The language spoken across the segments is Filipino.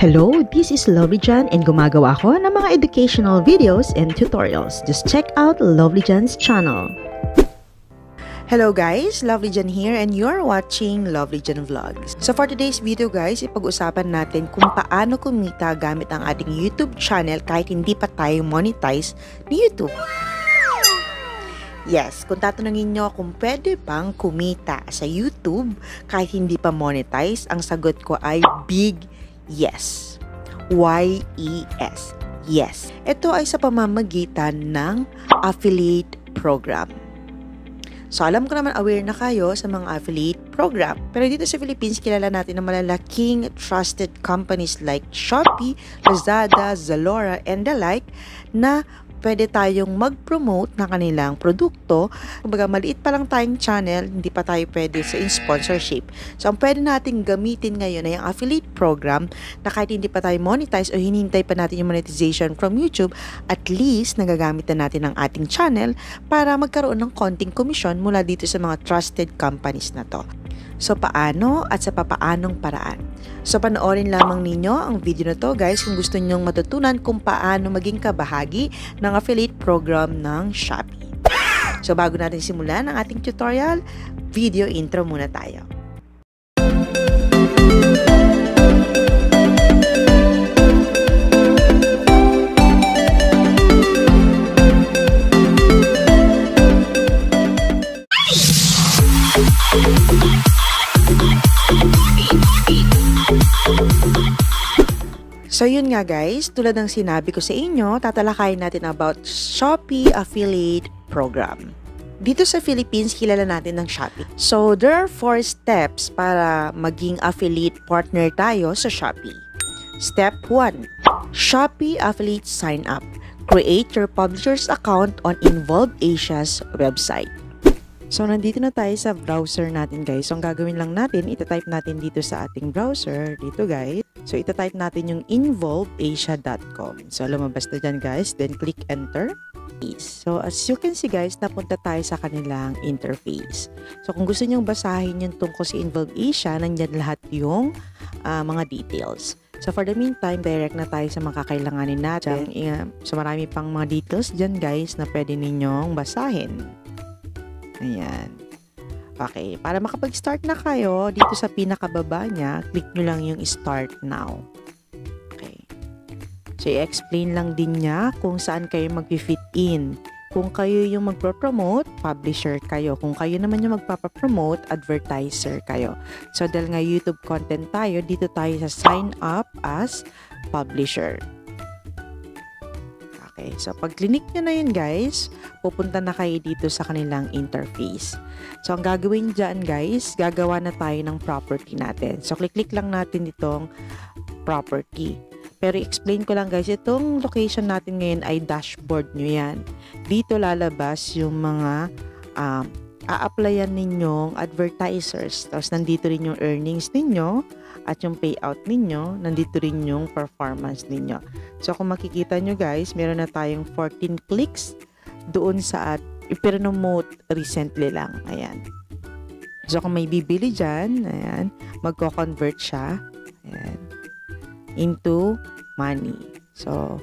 Hello, this is Lovely Jan and gumagawa ako ng mga educational videos and tutorials. Just check out Lovely Jan's channel. Hello guys, Lovely Jan here and you're watching Lovely Jan Vlogs. So for today's video guys, ipag-usapan natin kung paano kumita gamit ang ating YouTube channel kahit hindi pa tayo monetize ni YouTube. Yes, kung tatanungin nyo kung pwede bang kumita sa YouTube kahit hindi pa monetize, ang sagot ko ay big yes. Y-E-S. Yes. Ito ay sa pamamagitan ng affiliate program. So, alam ko naman aware na kayo sa mga affiliate program. Pero dito sa Philippines, kilala natin ng malalaking trusted companies like Shopee, Lazada, Zalora, and the like na pwede tayong mag-promote na kanilang produkto. Kumbaga, maliit pa lang tayong channel, hindi pa tayo pwede sa sponsorship. So, ang pwede natin gamitin ngayon ay ang affiliate program na kahit hindi pa tayo monetize o hinihintay pa natin yung monetization from YouTube, at least nagagamit na natin ang ating channel para magkaroon ng konting komisyon mula dito sa mga trusted companies na to. So, paano at sa papaanong paraan? So, panoorin lamang ninyo ang video na to guys kung gusto nyong matutunan kung paano maging kabahagi ng affiliate program ng Shopee. So, bago natin simulan ang ating tutorial, video intro muna tayo. So yun nga guys, tulad ng sinabi ko sa inyo, tatalakayin natin about Shopee Affiliate Program. Dito sa Philippines, kilala natin ng Shopee. So there are 4 steps para maging affiliate partner tayo sa Shopee. Step 1. Shopee Affiliate Sign Up. Create your publisher's account on Involve Asia's website. So, nandito na tayo sa browser natin guys. So, ang gagawin lang natin, itatype natin dito sa ating browser, dito guys. So, itatype natin yung involveasia.com. So, lumabas na dyan guys. Then, click enter. So, as you can see guys, napunta tayo sa kanilang interface. So, kung gusto nyong basahin yung tungkol sa Involve Asia, nandyan lahat yung mga details. So, for the meantime, direct na tayo sa mga kakailanganin natin. So, marami pang mga details dyan guys na pwede ninyong basahin. Ayan. Okay. Para makapag-start na kayo, dito sa pinakababa niya, click nyo lang yung Start Now. Okay. So, i-explain lang din niya kung saan kayo mag-fit in. Kung kayo yung magpo-promote, publisher kayo. Kung kayo naman yung magpapapromote, advertiser kayo. So, dahil nga YouTube content tayo, dito tayo sa Sign Up as Publisher. Okay, so pag clinic nyo na yun guys, pupunta na kayo dito sa kanilang interface. So ang gagawin dyan guys, gagawa na tayo ng property natin. So click lang natin itong property. Pero explain ko lang guys, itong location natin ngayon ay dashboard nyo yan. Dito lalabas yung mga a-applyan ninyong advertisers. Tapos nandito rin yung earnings ninyo at yung payout ninyo, nandito rin yung performance ninyo. So kung makikita nyo guys, meron na tayong 14 clicks doon sa i-promote recently lang. Ayan. So kung may bibili dyan, ayan, magko-convert siya ayan, into money. So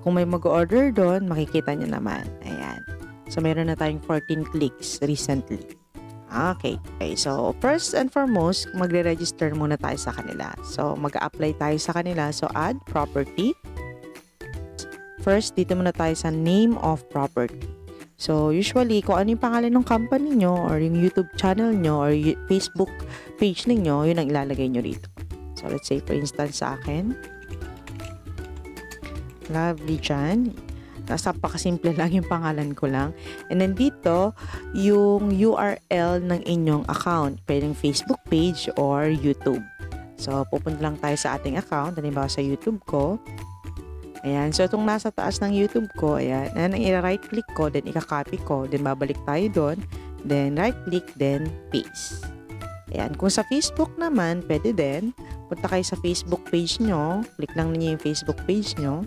kung may mag-order doon, makikita nyo naman. Ayan. So meron na tayong 14 clicks recently. Okay. So, first and foremost, magre-register muna tayo sa kanila. So, mag-apply tayo sa kanila. So, add property. First, dito muna tayo sa name of property. So, usually, kung ano yung pangalan ng company nyo or yung YouTube channel nyo or Facebook page ninyo, yun ang ilalagay nyo rito. So, let's say, for instance, sa akin, Lovely Jan. Napakasimple lang yung pangalan ko lang. And then dito, yung URL ng inyong account. Pwedeng Facebook page or YouTube. So, pupunta lang tayo sa ating account. Halimbawa sa YouTube ko. Ayan. So, itong nasa taas ng YouTube ko, ayan. Ayan ang i-right click ko, then i-copy ko. Then, babalik tayo doon. Then, right click, then paste. Ayan. Kung sa Facebook naman, pwede din. Punta kayo sa Facebook page nyo. Click lang ninyo yung Facebook page nyo.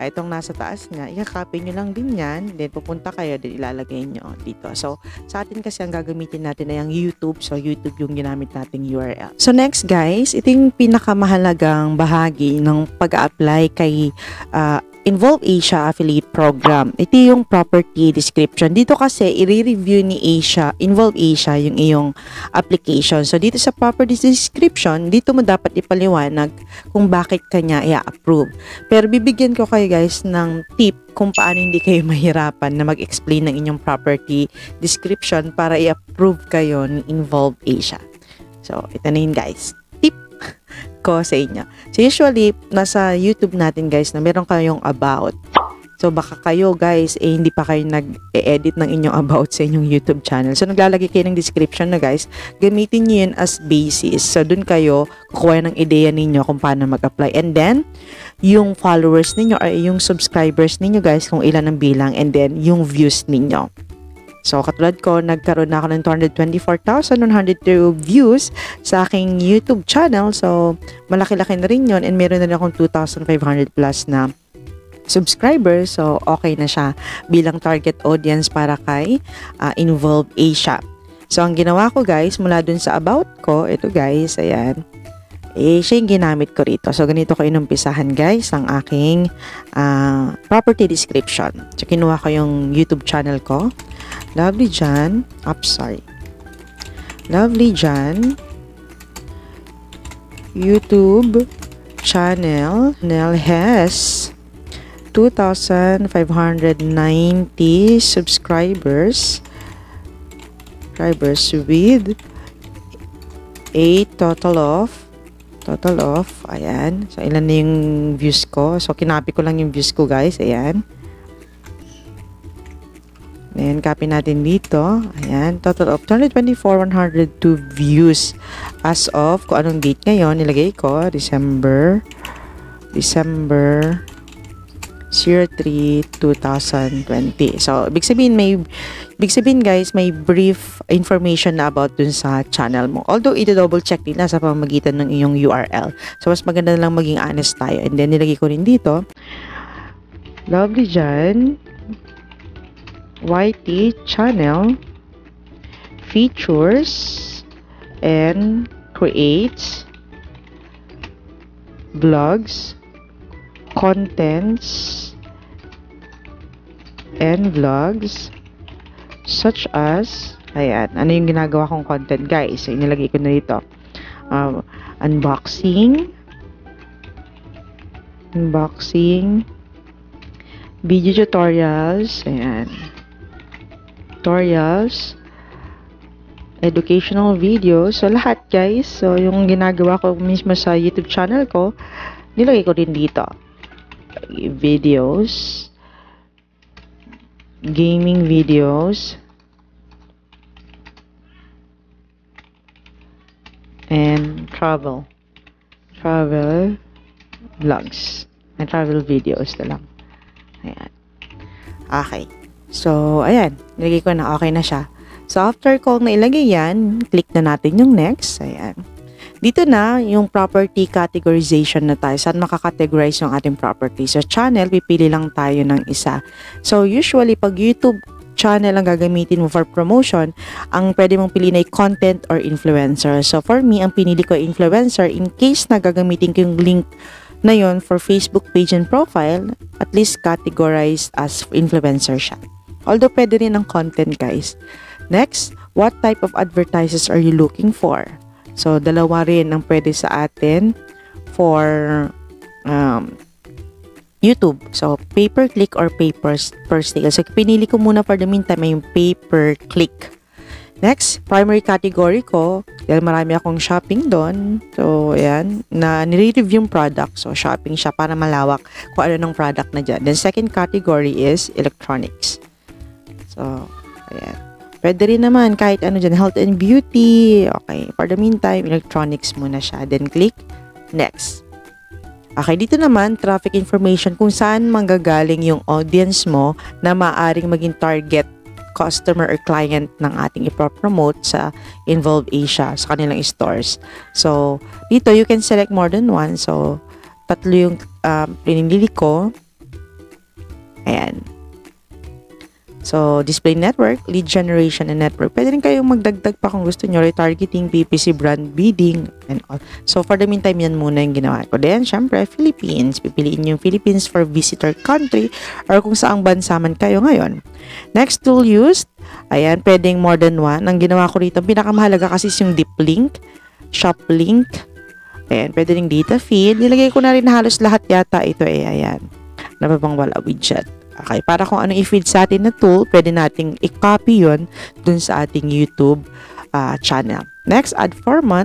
Itong nasa taas nga, i-copy nyo lang din yan. Then, pupunta kayo, then ilalagay nyo dito. So, sa atin kasi ang gagamitin natin ay ang YouTube. So, YouTube yung ginamit nating URL. So, next guys, ito yung pinakamahalagang bahagi ng pag-apply kay Involve Asia Affiliate Program. Ito yung property description. Dito kasi, i-review ni Involve Asia yung iyong application. So, dito sa property description, dito mo dapat ipaliwanag kung bakit kanya i-approve. Pero bibigyan ko kayo guys ng tip kung paano hindi kayo mahirapan na mag-explain ng inyong property description para i-approve kayo ni Involve Asia. So, ito na yun guys. Tip ko sa inyo. So, usually, nasa YouTube natin guys na meron kayong about. So, baka kayo guys, hindi pa kayo nag-edit ng inyong about sa inyong YouTube channel. So, naglalagay kayo ng description na guys, gamitin nyo yun as basis. So, dun kayo kukuha ng ideya ninyo kung paano mag-apply. And then, yung followers ninyo or yung subscribers ninyo guys, kung ilan ang bilang. And then, yung views ninyo. So, katulad ko, nagkaroon na ako ng 224,102 views sa aking YouTube channel. So, malaki-laki na rin yun. And meron na rin akong 2,500 plus na subscribers. So, okay na siya bilang target audience para kay Involve Asia. So, ang ginawa ko guys, mula dun sa about ko, ito guys, ayan. Siya yung ginamit ko rito. So, ganito ko inumpisahan guys ang aking property description. So, kinuha ko yung YouTube channel ko. Lovely Jan, Lovely Jan YouTube channel has 2,590 subscribers with a total of, ayan. So, ilan na yung views ko. So, kinapi ko lang yung views ko, guys. Ayan. Ayan, copy natin dito. Ayan, total of 224,102 views as of, kung anong date ngayon, nilagay ko, December 03, 2020. So, ibig sabihin guys, may brief information na about dun sa channel mo. Although, ito-double check din sa pamamagitan ng iyong URL. So, mas maganda na lang maging honest tayo. And then, nilagay ko rin dito, Lovely Jan YT channel features and creates blogs, contents, and vlogs such as, ayan, ano yung ginagawa kong content guys? So, inilagay ko na dito. Unboxing, video tutorials, ayan, educational videos. So, lahat guys. So, yung ginagawa ko mismo sa YouTube channel ko, nilagay ko din dito. Videos, gaming videos, and travel vlogs, and travel videos na lang. Ayan. Okay. So, ayan. Nilagay ko na okay na siya. So, after ko na ilagay yan, click na natin yung next. Ayan. Dito na yung property categorization na tayo. Saan makakategorize yung ating property? Sa channel, pipili lang tayo ng isa. So, usually, pag YouTube channel ang gagamitin mo for promotion, ang pwede mong piliin ay content or influencer. So, for me, ang pinili ko influencer in case na gagamitin ko yung link na yon for Facebook page and profile, at least categorized as influencer siya. Although, pwede rin ang content, guys. Next, what type of advertisers are you looking for? So, dalawa rin ang pwede sa atin for YouTube. So, pay-per-click or pay-per-sale. So, pinili ko muna for the meantime yung pay-per-click. Next, primary category ko, dahil marami akong shopping doon. So, ayan, na nire-review yung product. So, shopping siya para malawak kung ano ng product na dyan. Then, second category is electronics. So, ayan. Pwede rin naman kahit ano dyan, health and beauty. Okay, for the meantime, electronics muna siya. Then, click next. Okay, dito naman, traffic information, kung saan manggagaling yung audience mo na maaaring maging target customer or client ng ating ipopromote sa Involve Asia, sa kanilang stores. So, dito, you can select more than one. So, tatlo yung pinili ko. Ayan. So, display network, lead generation, and network. Pwede rin kayong magdagdag pa kung gusto nyo, retargeting, PPC, brand bidding, and all. So, for the meantime, yan muna yung ginawa ko. Then, syempre, Philippines. Pipiliin yung Philippines for visitor country or kung saang bansa man kayo ngayon. Next tool used, ayan, pwedeng more than one. Ang ginawa ko rito, pinakamahalaga kasi yung deep link, shop link, ayan, pwede rin data feed. Nilagay ko na rin halos lahat yata ito ayan. Napapang wala widget. Okay, para kung ano i-feed sa atin na tool, pwede nating i-copy yun dun sa ating YouTube channel. Next, add format.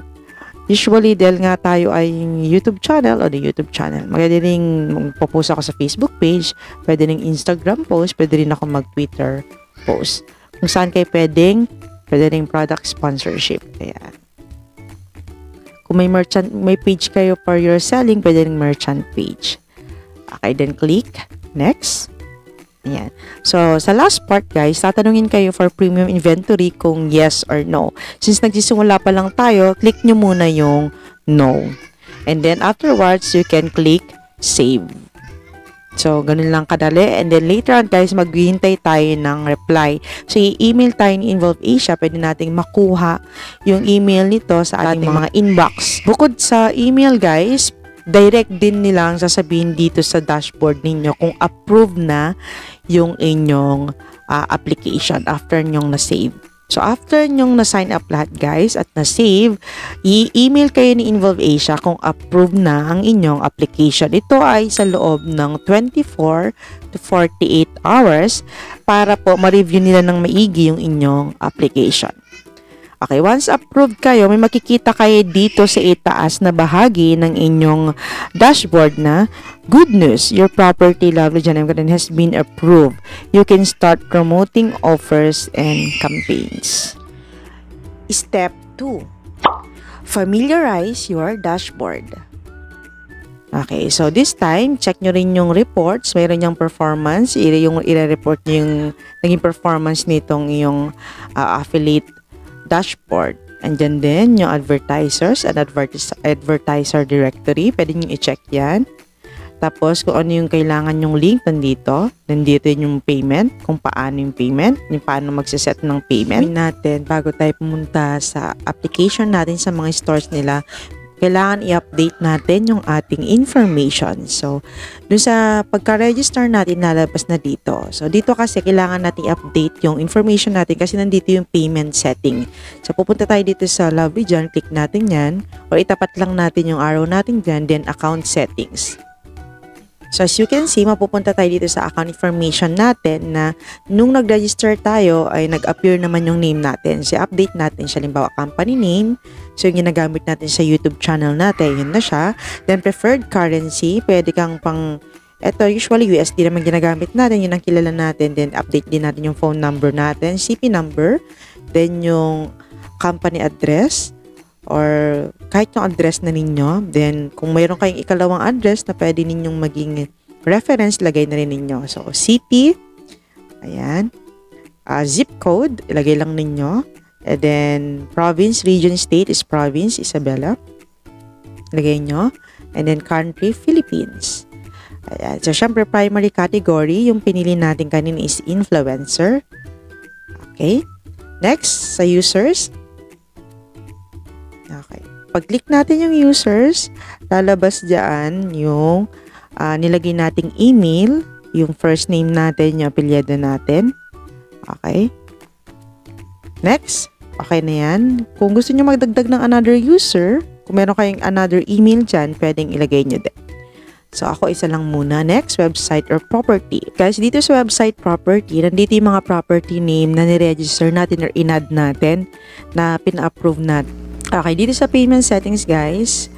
Usually, dahil nga tayo ay YouTube channel o the YouTube channel, maganda rin magpo-post ako sa Facebook page, pwede rin Instagram post, pwede rin ako mag-Twitter post. Kung saan kayo pwede rin product sponsorship. Ayan. Kung may page kayo for your selling, pwede rin merchant page. Okay, then click next. Ayan. So, sa last part guys, tatanungin kayo for premium inventory kung yes or no. Since nagsisimula pa lang tayo, click nyo muna yung no. And then afterwards, you can click save. So, ganun lang kadali. And then later on guys, maghihintay tayo ng reply. So, i-email tayo ni Involve Asia. Pwede nating makuha yung email nito sa ating mga inbox. Bukod sa email guys, direct din nilang sasabihin dito sa dashboard ninyo kung approved na yung inyong application after nyong na-save. So, after nyong na-sign up lahat guys at na-save, i-email kayo ni Involve Asia kung approved na ang inyong application. Ito ay sa loob ng 24 to 48 hours para po ma-review nila ng maigi yung inyong application. Okay, once approved kayo, may makikita kayo dito sa itaas na bahagi ng inyong dashboard na good news, your property Lovely Jan M. Garden has been approved. You can start promoting offers and campaigns. Step 2. Familiarize your dashboard. Okay, so this time, check nyo rin yung reports. Mayroon yung performance. I-report nyo yung naging performance nitong yung affiliate dashboard. Andyan din yung advertisers and advertiser directory. Pwede nyo i-check yan. Tapos, kung ano yung kailangan yung link, nandito yung payment, kung paano yung payment, yung paano magsiset ng payment natin bago tayo pumunta sa application natin sa mga stores nila. Kailangan i-update natin yung ating information. So, dun sa pagka-register natin, lalabas na dito. So, dito kasi kailangan natin i-update yung information natin kasi nandito yung payment setting. So, pupunta tayo dito sa Lovely Jan, click natin yan, o itapat lang natin yung arrow natin dyan, then account settings. So, as you can see, mapupunta tayo dito sa account information natin na nung nag-register tayo ay nag-appear naman yung name natin. So, update natin siya, limbawa company name. So, yung ginagamit natin sa YouTube channel natin, yun na siya. Then, preferred currency, pwede kang eto, usually USD naman ginagamit natin, yun ang kilala natin. Then, update din natin yung phone number natin, CP number, then yung company address, or kahit yung address na ninyo. Then, kung mayroon kayong ikalawang address na pwede ninyong maging reference, lagay na rin ninyo. So, city, ayan, zip code, ilagay lang ninyo. And then, province, region, state is province, Isabela. Lagay nyo. And then, country, Philippines. Ayan. So, syempre, primary category, yung pinili natin kanina is influencer. Okay. Next, sa users. Okay. Pag-click natin yung users, lalabas dyan yung nilagay nating email, yung first name natin, yung apelyido natin. Okay. Next. Okay na yan. Kung gusto nyo magdagdag ng another user, kung meron kayong another email dyan, pwedeng ilagay nyo din. So, ako isa lang muna. Next, website or property. Guys, dito sa website property, nandito yung mga property name na niregister natin or in-add natin na pina-approve natin. Okay, dito sa payment settings, guys,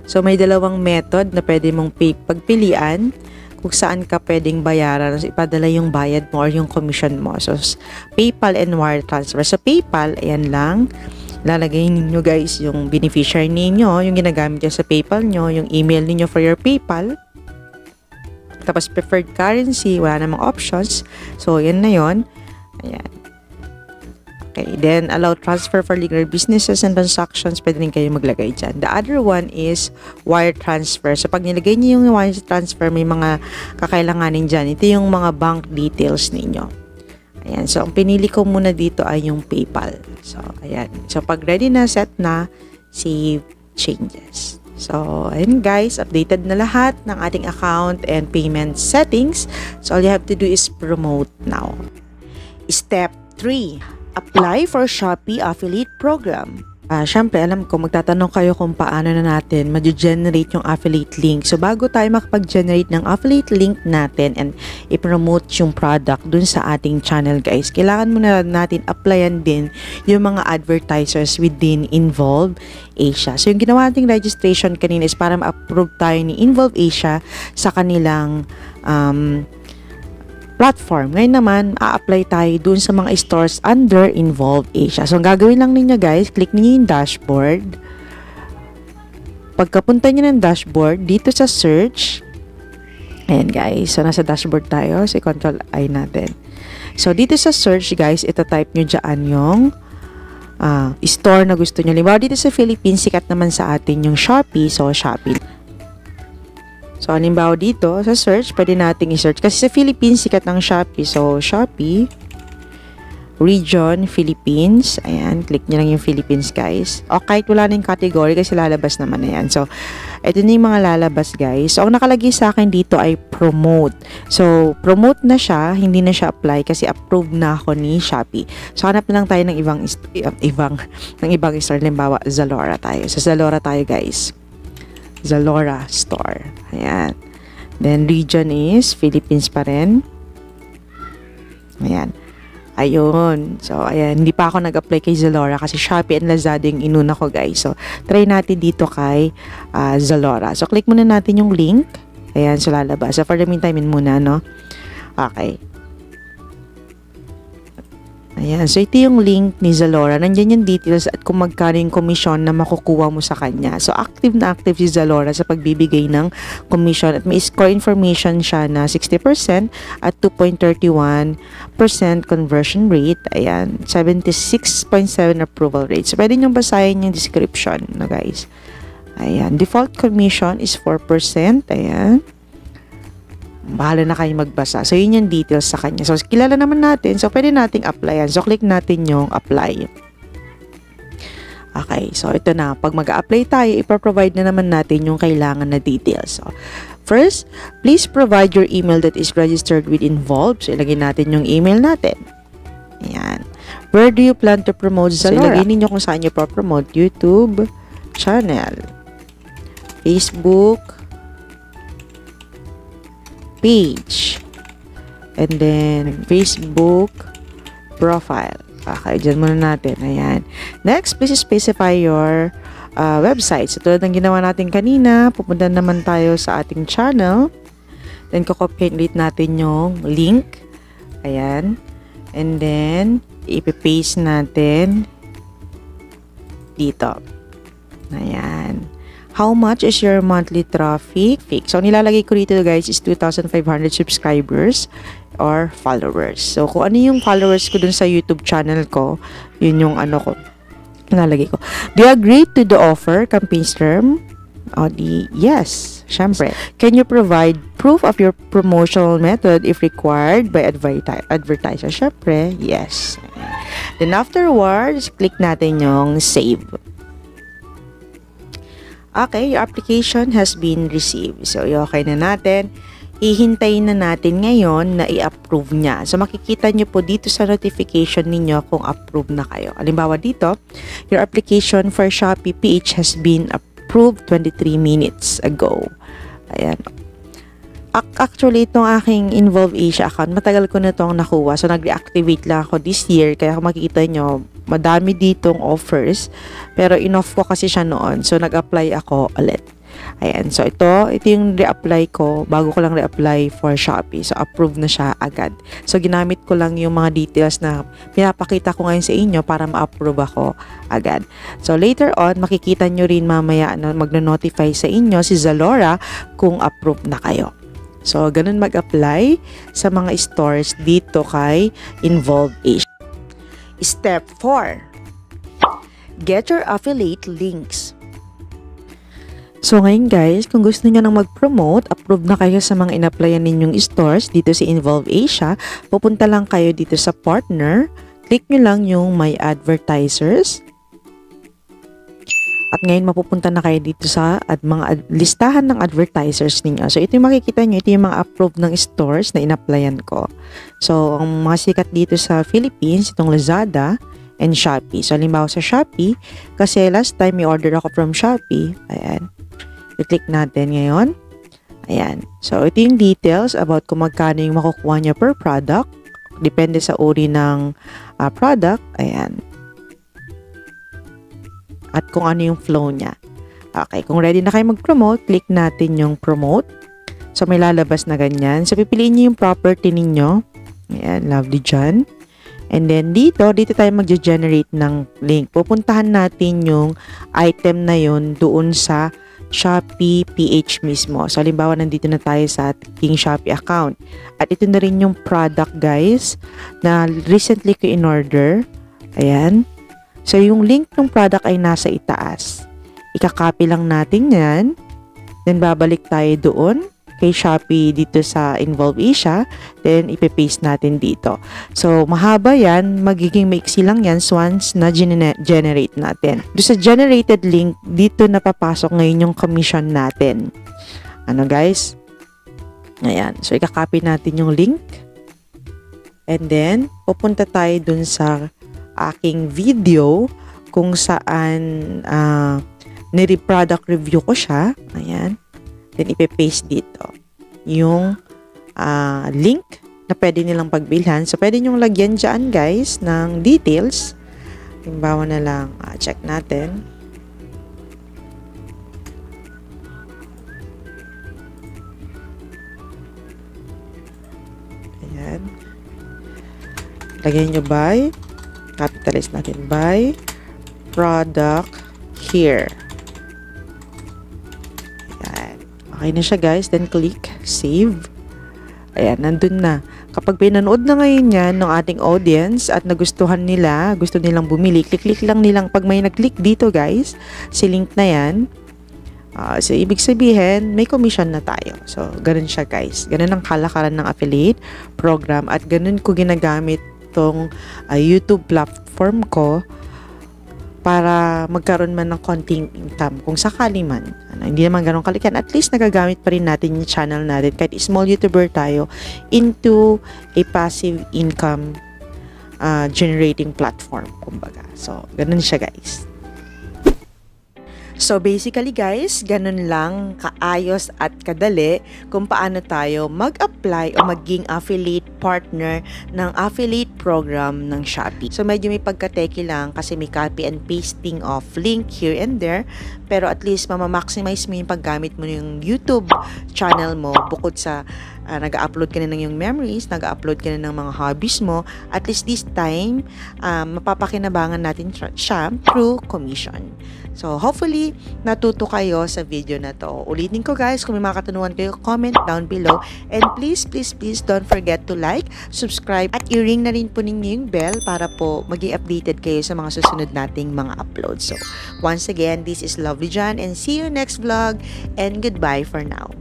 so may dalawang method na pwede mong pagpilian kung saan ka pwedeng bayaran. So, ipadala yung bayad mo or yung commission mo. So, PayPal and wire transfer. Sa PayPal, ayan lang. Lalagay ninyo guys yung beneficiary name nyo, yung ginagamit nyo sa PayPal nyo, yung email ninyo for your PayPal. Tapos, preferred currency, wala namang options. So, yan na yon. Ayan. Okay, then allow transfer for legal businesses and transactions, pwede rin kayo maglagay dyan. The other one is wire transfer. So pag nilagay niyo yung wire transfer, may mga kakailanganin dyan. Ito yung mga bank details ninyo. Ayan, so ang pinili ko muna dito ay yung PayPal. So ayan, so pag ready na, set na, save changes. So ayan guys, updated na lahat ng ating account and payment settings. So all you have to do is promote now. Step 3. Apply for Shopee Affiliate Program. Syempre, alam ko, magtatanong kayo kung paano na natin ma-generate yung affiliate link. So, bago tayo makapag-generate ng affiliate link natin and i-promote yung product dun sa ating channel, guys, kailangan muna natin applyan din yung mga advertisers within Involve Asia. So, yung ginawa nating registration kanina is para ma-approve tayo ni Involve Asia sa kanilang platform. Ngayon naman, a-apply tayo dun sa mga stores under Involve Asia. So, ang gagawin lang ninyo guys, click niyo yung dashboard. Pagkapunta niyo ng dashboard, dito sa search, ayan guys, so nasa dashboard tayo, so control I natin. So, dito sa search guys, ito type nyo dyan yung store na gusto nyo. Limbawa dito sa Philippines, sikat naman sa atin yung Shopee, so Shopee. So, halimbawa dito, sa search, pwede nating i-search. Kasi sa Philippines, sikat ng Shopee. So, Shopee, region, Philippines. Ayan, click nyo lang yung Philippines, guys. O, kahit wala na yung category, kasi lalabas naman na yan. So, ito na yung mga lalabas, guys. So, ang nakalagay sa akin dito ay promote. So, promote na siya, hindi na siya apply kasi approved na ako ni Shopee. So, hanap na lang tayo ng ibang store. Halimbawa, Zalora tayo. So, Zalora tayo, guys. Zalora store. Ayan. Then, region is Philippines pa rin. Ayan. Ayun. So, ayan. Hindi pa ako nag-apply kay Zalora kasi Shopee and Lazada yung inuna ko, guys. So, try natin dito kay Zalora. So, click muna natin yung link. Ayan. So, lalabas. So, for the meantime, muna, no? Okay. Ayan. So, ito yung link ni Zalora. Nandiyan yung details at kung magkano yung commission na makukuha mo sa kanya. So, active na active si Zalora sa pagbibigay ng commission at may score information siya na 60% at 2.31% conversion rate. Ayan. 76.7 approval rate. So, pwede nyo basahin yung description, no guys. Ayan. Default commission is 4%. Ayan. Bahala na kayo magbasa. So, yun yung details sa kanya. So, kilala naman natin. So, pwede nating applyan. So, click natin yung apply. Okay. So, ito na. Pag mag-apply tayo, ipaprovide na naman natin yung kailangan na details. So, first, please provide your email that is registered with Involve. So, ilagay natin yung email natin. Ayan. Where do you plan to promote Zalora? So, ilagay ninyo kung saan nyo promote. YouTube channel, Facebook page, and then Facebook profile. Okay, dyan muna natin. Ayan. Next, please specify your website. So, tulad ng ginawa natin kanina, pupunta naman tayo sa ating channel. Then, kukopy natin yung link. Ayan. And then, ipipaste natin dito. Ayan. How much is your monthly traffic? So, nilalagay ko dito guys is 2,500 subscribers or followers. So, kung ano yung followers ko dun sa YouTube channel ko, yun yung ano ko, nilalagay ko. Do you agree to the offer, campaigns term? O di, yes, syempre. Can you provide proof of your promotional method if required by advertiser? Syempre, yes. Then afterwards, click natin yung save. Okay, your application has been received. So, okay na natin. Hihintayin na natin ngayon na i-approve niya. So, makikita nyo po dito sa notification ninyo kung approve na kayo. Halimbawa dito, your application for Shopee PH has been approved 23 minutes ago. Ayan. Actually, itong aking Involve Asia account, matagal ko na itong nakuha. So, nag-reactivate lang ako this year. Kaya kung makikita nyo, madami ditong offers. Pero in-off ko kasi siya noon. So, nag-apply ako ulit. Ayan. So, ito yung re-apply ko. Bago ko lang re-apply for Shopee. So, approve na siya agad. So, ginamit ko lang yung mga details na pinapakita ko ngayon sa inyo para ma-approve ako agad. So, later on, makikita nyo rin mamaya na magno-notify sa inyo si Zalora kung approve na kayo. So, ganun mag-apply sa mga stores dito kay Involve Asia. Step 4. Get your affiliate links. So ngayon guys, kung gusto niyo nang mag-promote, approve na kayo sa mga in-applyan ninyong stores dito sa Involve Asia, pupunta lang kayo dito sa partner, click nyo lang yung My Advertisers. At ngayon mapupunta na kayo dito sa mga listahan ng advertisers ninyo. So ito yung makikita nyo, ito yung mga approved ng stores na in-applyan ko. So ang mga sikat dito sa Philippines, itong Lazada and Shopee. So halimbawa sa Shopee, kasi last time may order ako from Shopee, ayan, i-click natin ngayon, ayan. So ito yung details about kung magkano yung makukuha niya per product, depende sa uri ng product, ayan. At kung ano yung flow niya. Okay, kung ready na kayo mag-promote, click natin yung promote. So may lalabas na ganyan. So pipiliin niyo yung property ninyo. Ayan, lovely dyan. And then dito tayo mag-generate ng link. Pupuntahan natin yung item na yun doon sa Shopee PH mismo. So halimbawa nandito na tayo sa ating Shopee account. At ito na rin yung product guys na recently ko in-order. Ayan. So yung link ng product ay nasa itaas. Ika-copy lang natin yan. Then babalik tayo doon kay Shopee dito sa Involve Asia, then ipe-paste natin dito. So, mahaba yan, magiging maiksi lang yan once na generate natin. Doon sa generated link, dito napapasok ngayon yung commission natin. Ano guys? Ayan. So, ika-copy natin yung link. And then, pupunta tayo dun sa aking video kung saan nire-product review ko siya. Ayan. Then, ipe-paste dito yung link na pwede nilang pagbilhan. So, pwede nyong lagyan dyan, guys, ng details. Halimbawa na lang, check natin. Ayan. Lagyan nyo by, capitalize natin by, product here. Okay na siya guys, then click save. Ayan, nandun na. Kapag pinanood na ngayon yan ng ating audience at nagustuhan nila, gusto nilang bumili, click lang nilang, pag may nag-click dito guys, si link na yan, so ibig sabihin, may commission na tayo. So, ganun siya guys. Ganun ang kalakaran ng affiliate program at ganun ko ginagamit tong YouTube platform ko para magkaroon man ng konting income kung sakali man. Hindi naman ganun kalikan. At least nagagamit pa rin natin yung channel natin kahit small YouTuber tayo into a passive income generating platform, kumbaga. So, ganun siya guys. So basically guys, ganun lang kaayos at kadali kung paano tayo mag-apply o maging affiliate partner ng affiliate program ng Shopee. So medyo may pagkateki lang kasi may copy and pasting of link here and there, pero at least mamamaximize mo yung paggamit mo yung YouTube channel mo bukod sa nag-upload ka na ng yung memories, nag-upload ka na ng mga hobbies mo, at least this time, mapapakinabangan natin siya through commission. So, hopefully, natuto kayo sa video na to. Ulitin ko guys, kung may mga katanungan kayo, comment down below. And please, don't forget to like, subscribe, at i-ring na rin po ninyo yung bell para po maging updated kayo sa mga susunod nating mga uploads. So, once again, this is Lovely Jan and see you next vlog and goodbye for now.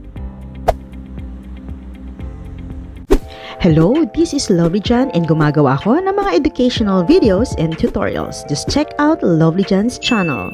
Hello, this is Lovely Jan and gumagawa ako ng mga educational videos and tutorials. Just check out Lovely Jan's channel.